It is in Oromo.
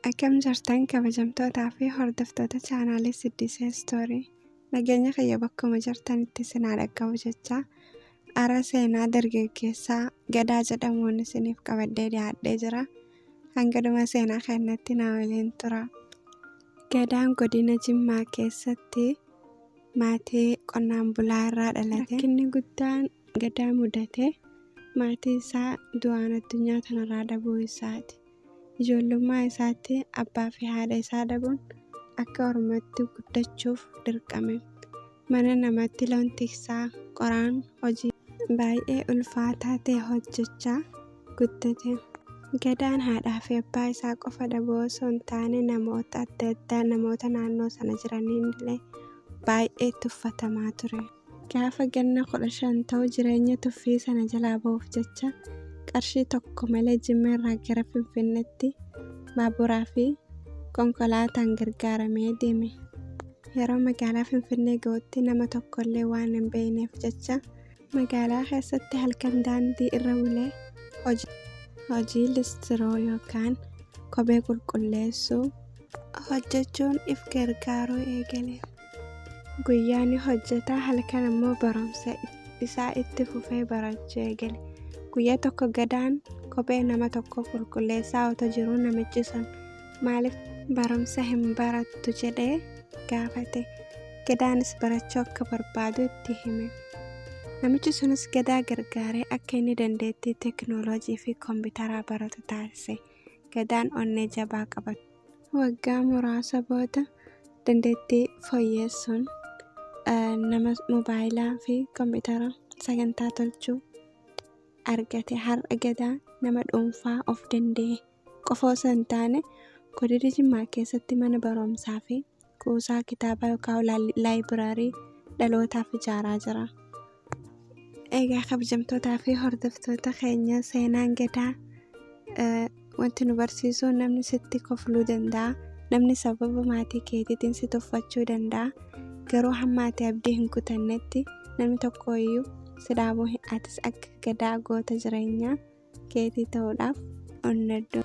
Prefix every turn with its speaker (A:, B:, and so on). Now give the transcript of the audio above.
A: Akkam jirtan kabajamtootaa fi hordoftoota chaanaalii Siddisee Istoorii. Nageenya kiyya bakkuma jirtanitti isin haa dhaqqabu jechaa ara seenaa dargaggeessaa Gadaa jedhamuun isiniif qabadhee dhiyaadhee jira. Hanga seenaa kanatti na waliin tura. Gadaan godina Jimmaa keessatti maatii qonnaan bulaa irraa dhalate. Rakkinni guddaan Gadaa mudate maatii isaa du'aan addunyaa kanarraa dhabuu isaati. Ijoollummaa isaatti abbaa fi haadha isaa dhabuun akka ormatti guddachuuf dirqame. Mana namatti loon tiksaa qoraan hojii baay'ee ulfaataa ta'e hojjechaa guddate. Gadaan haadhaa fi abbaa isaa qofa dhabuu osoo hin taane namoota adda addaa namoota naannoo sana jiraniin illee baay'ee tuffatamaa ture. Gaafa ganna 15 ta'u jireenya tuffii sana jalaa ba'uuf jecha qarshii tokko malee Jimmaa irraa gara Finfinneetti baaburaa fi konkolaataan gargaaramee deeme. Yeroo magaalaa Finfinnee ga'utti nama tokkollee waan hin beekneef jecha magaalaa keessatti halkan daandii irra bulee hojii listiroo yookaan kophee qulqulleessuu hojjechuun of gargaaruu eegale. Guyyaa ni hojjeta halkan immoo barumsa isaa itti fufee barachuu eegale. Guyyaa tokko Gadaan kophee nama tokko qulqulleessaa otoo jiruu namichi sun maaliif barumsa hin barattu jedhee gaafate. Gadaanis barachuu akka barbaadu itti hime. Namichi sunis Gadaa gargaaree akka inni dandeettii teekinooloojii fi kompiitaraa baratu taasise. Gadaan onnee jabaa qaba. Waggaa muraasa booda dandeettii fooyyessuun nama moobaayilaa fi kompiitara sagantaa tolchuu argate. Har'a Gadaan nama dhuunfaa of danda'e qofa osoo hin taane godina Jimmaa keessatti mana barumsaa fi kuusaa kitaabaa yookaan laayibiraarii dhalootaaf ijaaraa jira. Egaa kabajamtootaa fi hordoftoota keenya seenaan Gadaa wanti nu barsiisu namni sitti kofluu danda'a. Namni sababa maatii keetiitiin si tuffachuu danda'a. Garuu hamma ati abdii hin kutannetti namni tokko iyyuu si dhaabuu hin atis akka Gadaa goota jireenyaa keetii ta'uudhaaf onnadhu.